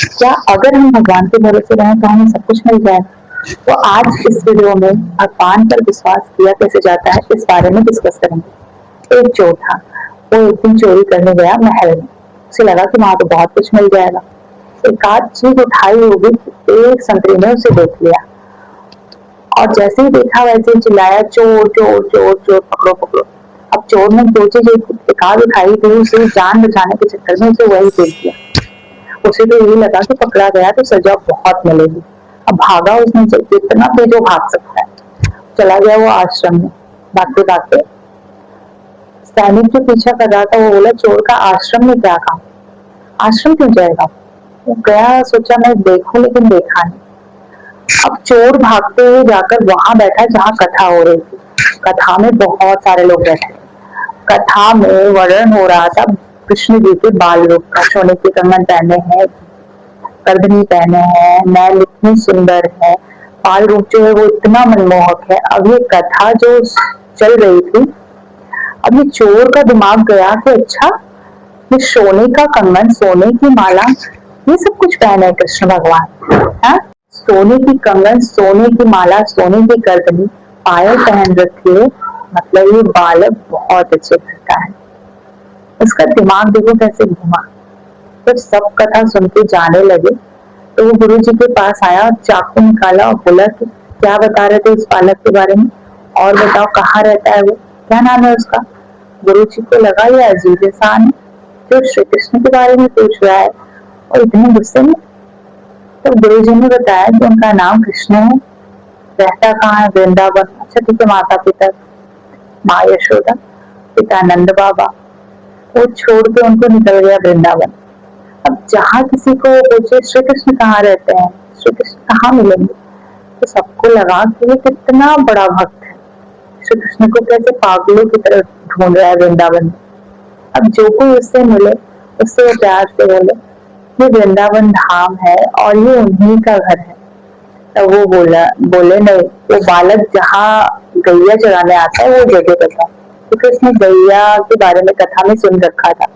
क्या अगर हम भगवान के भरोसे रहें तो हमें सब कुछ मिल जाएगा? तो आज इस वीडियो में भगवान पर विश्वास किया कैसे जाता है इस बारे में डिस्कस करेंगे। एक चोर था, वो एक दिन चोरी करने गया महल में। उसे लगा कि वहां तो बहुत कुछ मिल जाएगा। एक आध चीज उठाई होगी, एक संतरी ने उसे देख लिया और जैसे ही देखा वैसे ही चिल्लाया, चोर चोर चोर चोर, पकड़ो पकड़ो। अब चोर ने जो चीज एक आध उठाई थी उसे जान बचाने के चक्कर में उसे वही दे दिया। उसे तो यही लगा कि पकड़ा गया तो सजा बहुत मिलेगी। अब भागा उसने, जितना तेज वो भाग सकता है चला गया वो आश्रम में। भागते भागते सैनिक जो पीछा कर रहा था वो बोला, चोर का आश्रम में क्या काम, आश्रम क्यों जाएगा? वो गया, सोचा मैं देखूं, लेकिन देखा नहीं। अब चोर भागते हुए जाकर वहां बैठा जहाँ कथा हो रही थी। कथा में बहुत सारे लोग बैठे। कथा में वर्णन हो रहा था कृष्ण जी के बाल रूप का। सोने के कंगन पहने हैं, करधनी पहने हैं, मैल इतनी सुंदर है, बाल रूप जो है वो इतना मनमोहक है। अब ये कथा जो चल रही थी, अब ये चोर का दिमाग गया कि अच्छा, ये सोने का कंगन, सोने की माला, ये सब कुछ पहने है कृष्ण भगवान। हाँ, सोने की कंगन, सोने की माला, सोने की करदनी, पायल पहन रखी है, मतलब ये बालक बहुत अच्छे लगता है। उसका दिमाग देखो कैसे घुमा। तो सब कथा सुन के जाने लगे तो वो गुरु जी के पास आया और चाकू निकाला और बोला कि क्या बता रहे थे इस बालक के बारे में, और बताओ कहाँ रहता है वो, क्या नाम है उसका? गुरु जी को लगा ये अजीब इंसान है जो श्री कृष्ण के बारे में पूछ रहा है और इतने गुस्से में। तो गुरु जी ने बताया कि उनका नाम कृष्ण है, रहता कहाँ है? वृंदावन। अच्छा ठीक है, माता पिता माँ यशोदा, पिता नंद बाबा। वो छोड़ के उनको निकल गया वृंदावन। अब जहाँ किसी को पूछे श्री कृष्ण कहाँ रहते हैं, श्री कृष्ण कहाँ मिलेंगे, तो सबको लगा कि ये कितना बड़ा भक्त है, श्री कृष्ण को कैसे पागलों की तरह ढूंढ रहा है वृंदावन में। अब जो कोई उससे मिले उससे वो प्यार से बोले ये वृंदावन धाम है और ये उन्हीं का घर है। तो वो बोले नहीं, वो बालक जहाँ गैया चराने आता है वो जगह बता, क्योंकि उसने गैया के बारे में कथा में सुन रखा था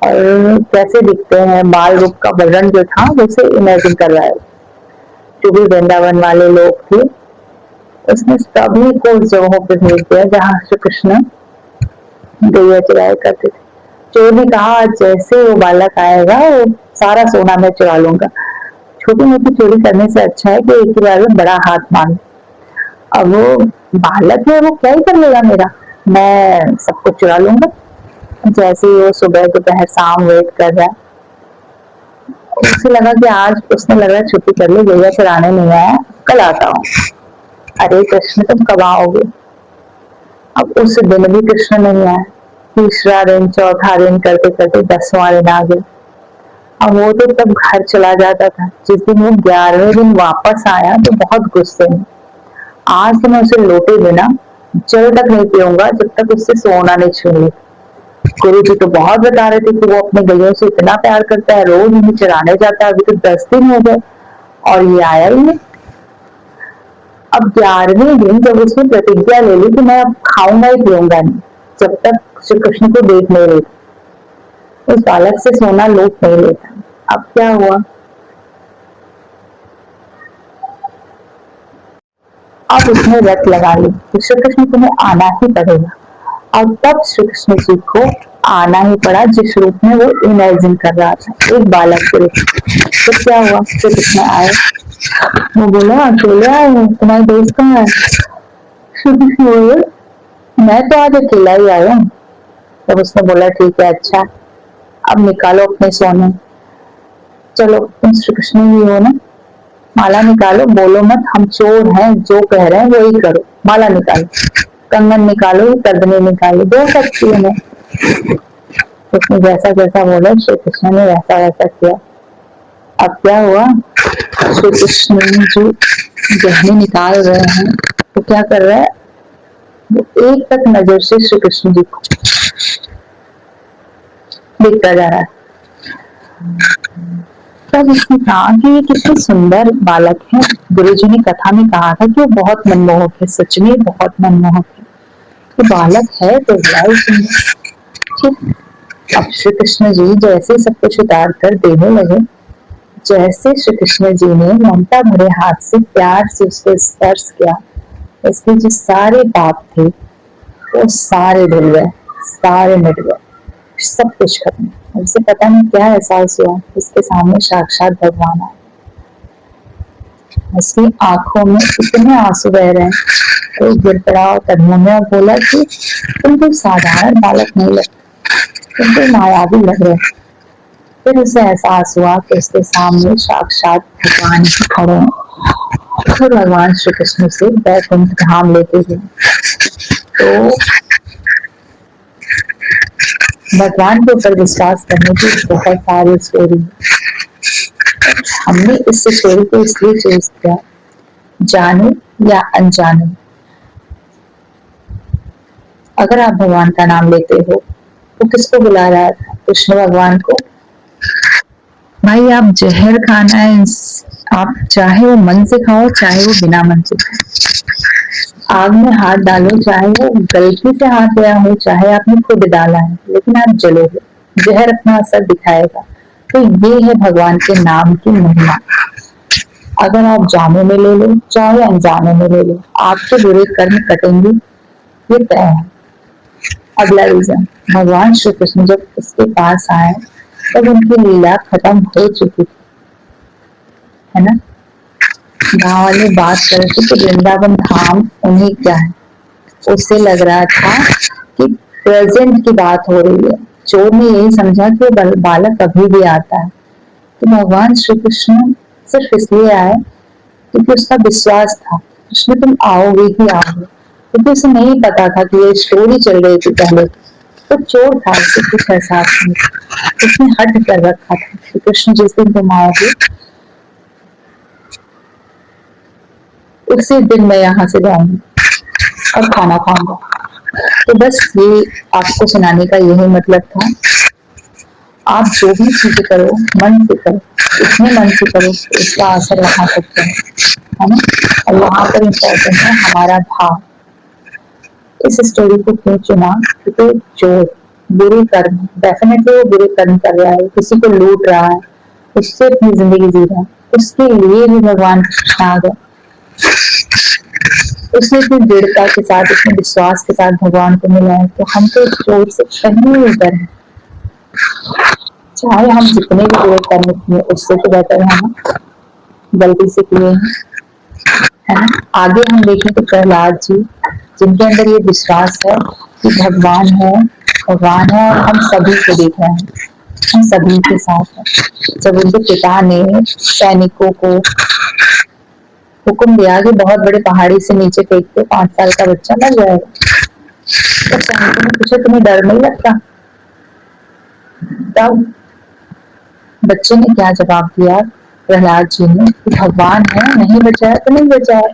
और कैसे दिखते हैं बाल रूप का वर्णन जो था उसे इमेजिन कर रहा है। जो भी वृंदावन वाले लोग थे उसने सभी को उस जगहों पर भेज दिया जहाँ श्री कृष्ण गैया चराया करते थे। चोर ने कहा जैसे वो बालक आएगा वो सारा सोना मैं चुरा लूंगा। छोटी मोटी चोरी करने से अच्छा है कि एक ही बार में बड़ा हाथ मांग। अब वो बालक है, वो क्या ही कर लेगा मेरा, मैं सब कुछ चुरा लूंगा। जैसे ही वो सुबह दोपहर शाम वेट कर रहा है, उसे लगा कि आज उसने लगा छुट्टी कर ली, गैया चराने नहीं आया, कल आता हूँ। अरे कृष्ण तुम कब आओगे? अब उस दिन भी कृष्ण नहीं आया। तीसरा दिन, चौथा दिन करते करते 10वां दिन आ गया। अब वो तो तब घर चला जाता था। जिस दिन वो 11वें दिन वापस आया तो बहुत गुस्से में, आज तो मैं उसे लौटे बिना जल तक नहीं पीऊंगा जब तक उससे सोना नहीं छीन ली। गुरु जी तो बहुत बता रहे थे कि वो अपने गैयों से इतना प्यार करता है, रोज उन्हें चराने जाता है, अभी तो 10 दिन हो गए और ये आया ही नहीं। अब 11वें दिन जब उसने प्रतिज्ञा ले ली कि मैं अब खाऊंगा ही पीऊंगा नहीं जब तक श्री कृष्ण को देख नहीं लेता, उस बालक से सोना लूट नहीं लेता। अब क्या हुआ, अब उसने रट लगा ली कि श्री कृष्ण तुम्हें आना ही पड़ेगा। और तब श्री कृष्ण जी को आना ही पड़ा जिस रूप में वो इमेजिन कर रहा था, एक बालक के रूप में। तो क्या हुआ, श्री कृष्ण आए, वो बोला अकेले आए हो, तुम्हारे दोस्त कहाँ है? श्री कृष्ण बोले मैं तो आज अकेला ही आया हूँ। तब उसने बोला ठीक है, अच्छा अब निकालो अपने सोने, चलो तुम श्री कृष्ण ही हो ना, माला निकालो, बोलो मत हम चोर हैं, जो कह रहे हैं वही करो, माला निकालो, कंगन निकालो, करदनी निकालो, दो सकती है। उसने जैसा जैसा बोला श्री कृष्ण ने वैसा वैसा किया। अब क्या हुआ, श्री कृष्ण जो गहने निकाल रहे हैं वो क्या कर रहा है, वो एक तक नजर से श्री कृष्ण जी को देखता जा रहा है। तब उसने कहा कि ये कितने सुंदर बालक है। गुरु जी ने कथा में कहा था कि वो बहुत मनमोहक है, सच में बहुत मनमोहक है। तो बालक है तो बड़ा सुंदर। अब श्री कृष्ण जी जैसे सब कुछ उतार कर देने लगे, जैसे श्री कृष्ण जी ने ममता भरे हाथ से प्यार से उसको स्पर्श किया, उसके जो सारे पाप थे वो सारे धुल गए, सारे मिट गए, सब कुछ खत्म। उसे पता नहीं क्या एहसास हुआ, उसके सामने साक्षात भगवान आए। उसकी आंखों में इतने आंसू बह रहे हैं, तो गिर पड़ा और कदमों में और बोला कि तुम कोई साधारण बालक नहीं लगते, तुम कोई मायावी लग रहे। फिर उसे एहसास हुआ कि उसके सामने साक्षात भगवान ही खड़े हैं। फिर भगवान श्री कृष्ण से वैकुंठ धाम लेके गए। तो भगवान के ऊपर विश्वास करने की बहुत सारी स्टोरी है। हमने इस स्टोरी को इसलिए चूज किया, जाने या अनजाने, अगर आप भगवान का नाम लेते हो तो किसको बुला रहा था? कृष्ण भगवान को। भाई आप जहर खाना है, आप चाहे वो मन से खाओ चाहे वो बिना मन से खाओ। आग में हाथ डालो, चाहे वो गलती से हाथ गया हो चाहे आपने खुद डाला है, लेकिन आप जलोगे, जहर अपना असर दिखाएगा। तो ये है भगवान के नाम की महिमा। अगर आप जाने में ले लो चाहे अनजाने में ले लो, आपके बुरे कर्म कटेंगे, ये तय है। अगला रीजन, भगवान श्री कृष्ण जब उसके पास आए तब उनकी लीला खत्म हो चुकी थी, है ना। गाँव वाले बात करते कि वृंदावन धाम उन्हीं क्या है, उससे लग रहा था कि प्रेजेंट की बात हो रही है। चोर ने यही समझा कि बालक अभी भी आता है। तो भगवान श्री कृष्ण सिर्फ इसलिए आए क्योंकि उसका विश्वास था, कृष्ण तुम आओगे ही आओगे, क्योंकि उसे नहीं पता था कि ये स्टोरी चल रही थी पहले। तो चोर था, उसे कुछ एहसास नहीं, उसने हट कर रखा था कि कृष्ण जिस दिन तुम आओगे उसी दिन मैं यहाँ से जाऊंगी और खाना खाऊंगा। तो बस ये आपको सुनाने का यही मतलब था। आप जो भी चीजें करो मन से करो, इतने मन से करो तो इसका असर वहां तक है ना। और वहां पर इम्पोर्टेंट है हमारा भाव। इस स्टोरी को क्यों चुना? क्योंकि जो बुरे कर्म, डेफिनेटली वो बुरे कर्म कर रहा है, किसी को लूट रहा है, उससे अपनी जिंदगी जी रहा है, उसके लिए भी भगवान कृष्ण आ गए। उसने इतनी दृढ़ता के साथ, इतने विश्वास के साथ भगवान को मिला है, तो हम तो चोर से कहीं ऊपर है। चाहे हम जितने भी बुरे कर्म किए उससे तो बेटर है ना, गलती से किए हैं, है ना। आगे हम देखें तो प्रहलाद जी, जिनके अंदर ये विश्वास है कि भगवान है, भगवान है और हम सभी को देख रहे हैं, हम सभी के साथ है। जब उनके पिता ने सैनिकों को हुक्म दिया कि बहुत बड़े पहाड़ी से नीचे फेंक दो, 5 साल का बच्चा मर जाएगा, तो सैनिकों ने पूछा तुम्हें डर नहीं लगता? तब बच्चे ने क्या जवाब दिया प्रहलाद जी ने कि भगवान है, नहीं बचाया तो नहीं बचाया,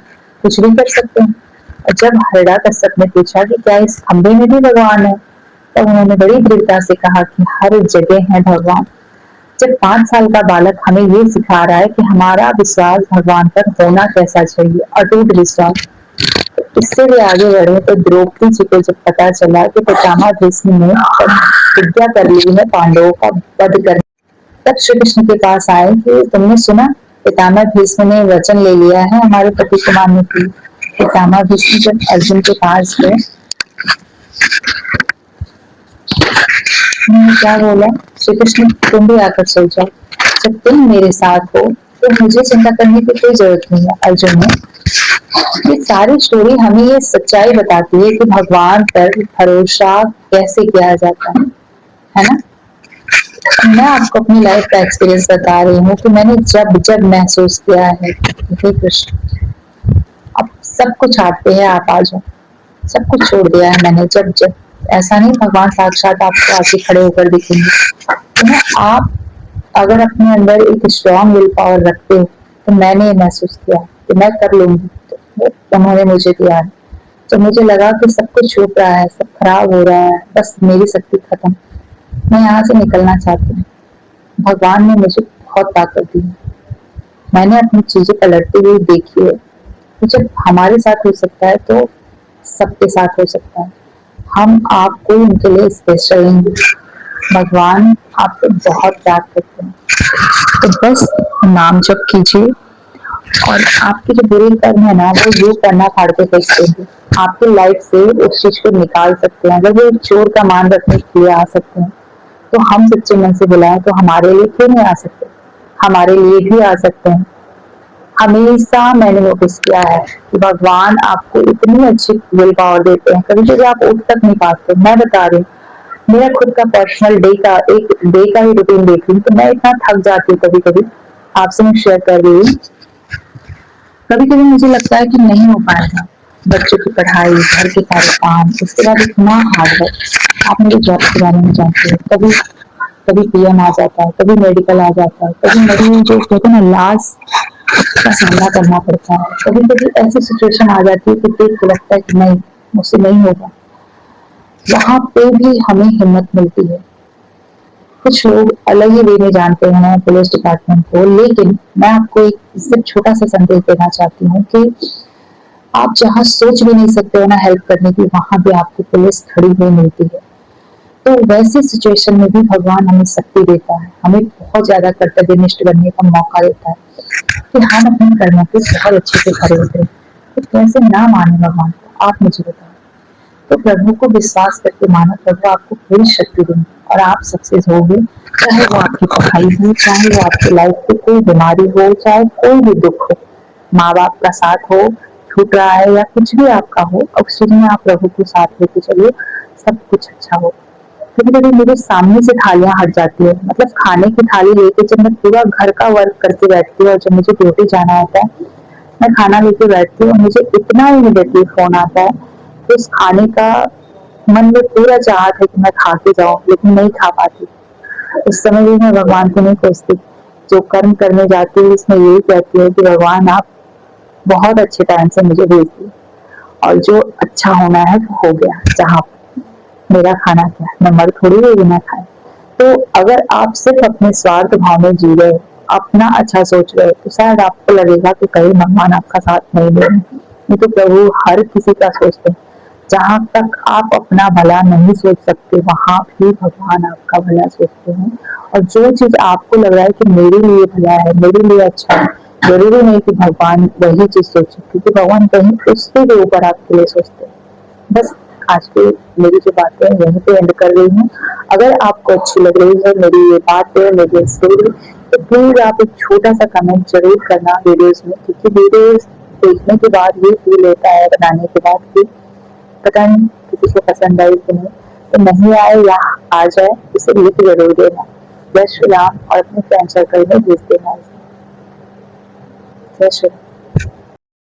कुछ भी कर सकते हैं। और जब हिरण्यकश्यप ने पूछा कि क्या इस खंबे में भी भगवान है, तब उन्होंने बड़ी दृढ़ता से कहा कि हर जगह है भगवान। जब 5 साल का बालक हमें ये सिखा रहा है कि हमारा विश्वास भगवान पर होना कैसा चाहिए, अटूट विश्वास, तो इससे भी आगे बढ़े तो द्रौपदी जी को जब पता चला कि पितामह भीष्म ने प्रतिज्ञा कर ली है पांडवों का वध कर, तब श्री कृष्ण के पास आए कि तुमने सुना पितामह भीष्म ने वचन ले लिया है हमारे पति को मारने के लिए। पितामह भीष्म जब अर्जुन के पास गए, क्या बोला श्री कृष्ण, तुम भी आकर सो जाओ, जब तुम मेरे साथ हो तो मुझे चिंता करने की कोई जरूरत नहीं है। अर्जुन ने ये सारी स्टोरी हमें ये सच्चाई बताती है कि भगवान पर भरोसा कैसे किया जाता है ना। मैं आपको अपनी लाइफ का एक्सपीरियंस बता रही हूँ कि मैंने जब जब महसूस किया है हे कृष्ण अब सब कुछ आपके है, आप आ जाओ, सब कुछ छोड़ दिया है मैंने। जब जब ऐसा नहीं भगवान साक्षात आपको आके खड़े होकर दिखेंगे, तो ना आप अगर अपने अंदर एक स्ट्रॉन्ग विल पावर रखते हो, तो मैंने ये महसूस किया कि मैं कर लूंगी, तो उन्होंने मुझे दिया। जब मुझे लगा कि सब कुछ छूट रहा है, सब खराब हो रहा है, बस मेरी शक्ति खत्म, मैं यहाँ से निकलना चाहती हूँ, भगवान ने मुझे बहुत ताकत दी। मैंने अपनी चीजें पलटते हुए देखी है। तो जब हमारे साथ हो सकता है तो सबके साथ हो सकता है। हम आपको उनके लिए स्पेशल हैं। भगवान आपसे बहुत प्यार करते हैं। तो बस नाम जप कीजिए और आपके जो बुरे कर्म है ना वो ये करना फाड़ के फेंक देंगे। आपकी लाइफ से उस चीज को निकाल सकते हैं। अगर वो एक चोर का मान रखने के लिए आ सकते हैं तो हम सच्चे मन से बुलाएं तो हमारे लिए क्यों नहीं आ सकते? हमारे लिए भी आ सकते हैं। हमेशा मैंने नोटिस किया है कि भगवान आपको इतनी अच्छी विल पावर देते हैं, कभी कभी आप उठ तक नहीं पाते। मैं बता रही हूँ, मेरा खुद का पर्सनल डे का ही रूटीन देख रही हूँ तो मैं इतना थक जाती हूँ कभी कभी। आपसे मैं शेयर कर रही हूँ, कभी कभी मुझे लगता है कि नहीं हो पाएगा। बच्चों की पढ़ाई, घर के सारे काम, उसके बाद इतना हार्ड वर्क। आप मेरे जॉब के बारे में जानते हो, कभी कभी पीएम आ जाता है, कभी मेडिकल आ जाता है, कभी मेरी जो कहते हैं ना लाश का सामना करना पड़ता है। कभी कभी ऐसी सिचुएशन आ जाती है कि देख के लगता है कि नहीं, मुझसे नहीं होगा। वहां पे भी हमें हिम्मत मिलती है। कुछ लोग अलग ही वे में जानते हैं पुलिस डिपार्टमेंट को, लेकिन मैं आपको एक सिर्फ छोटा सा संदेश देना चाहती हूँ कि आप जहाँ सोच भी नहीं सकते हो ना हेल्प करने की, वहां भी आपको पुलिस खड़ी हुई मिलती है। तो वैसी सिचुएशन में भी भगवान हमें शक्ति देता है, हमें बहुत ज्यादा कर्तव्यनिष्ठ बनने का मौका देता है कि हम अपने कर्मों पे बहुत अच्छे से खड़े उतरे। तो कैसे ना माने भगवान को, आप मुझे बताएं। तो प्रभु को विश्वास करके मानो, प्रभु आपको पूरी शक्ति देंगे और आप सक्सेस होंगे। चाहे वो आपकी पढ़ाई हो, चाहे वो आपकी लाइफ में कोई बीमारी हो, चाहे कोई भी दुख हो, माँ बाप का साथ हो छूट रहा है या कुछ भी आपका हो, उस चीज में आप प्रभु को साथ लेके चलिए, सब कुछ अच्छा हो। कभी कभी मेरे सामने से थालियां हट जाती है, मतलब खाने की थाली लेके जब मैं पूरा घर का वर्क करके बैठती हूँ और जब मुझे ड्यूटी जाना होता है, मैं खाना लेके बैठती हूँ और मुझे इतना इमीडिएटली फोन आता है तो उस खाने का मन में पूरा चाहत है कि मैं खा के जाऊं, लेकिन नहीं खा पाती। उस समय भी मैं भगवान को नहीं कोसती। जो कर्म करने जाती हूँ उसमें यही कहती है कि भगवान आप बहुत अच्छे टाइम से मुझे भेज दिए और जो अच्छा होना है वो हो गया। जहाँ मेरा खाना क्या, मैं मर थोड़ी हुई बिना खाए। तो अगर आप सिर्फ अपने स्वार्थ भाव में जी रहे हो, अपना अच्छा सोच रहे हो, तो शायद आपको लगेगा कि कहीं भगवान आपका साथ नहीं दे रहे। नहीं तो प्रभु हर किसी का सोचते हैं। जहां तक आप अपना भला नहीं सोच सकते, वहां भी भगवान आपका भला सोचते हैं। और जो चीज आपको लग रहा है कि मेरे लिए भला है, मेरे लिए अच्छा है, जरूरी नहीं कि भगवान वही चीज सोचे, क्योंकि भगवान कहीं उससे भी ऊपर आपके लिए सोचते हैं। बस आज की मेरी जो बातें हैं यहीं पे एंड कर रही हूँ। अगर आपको अच्छी लग रही है मेरी ये बातें, मेरी स्टोरी, तो प्लीज आप एक छोटा सा कमेंट जरूर करना वीडियोस में, क्योंकि वीडियोस देखने के बाद ये फील होता है बनाने के बाद कि पता नहीं किसी को पसंद आई कि नहीं। तो नहीं आए या आ जाए, इसे लिख जरूर देना। जय श्री राम और अपने फ्रेंड सर्कल में भेज देना। जय श्री राम।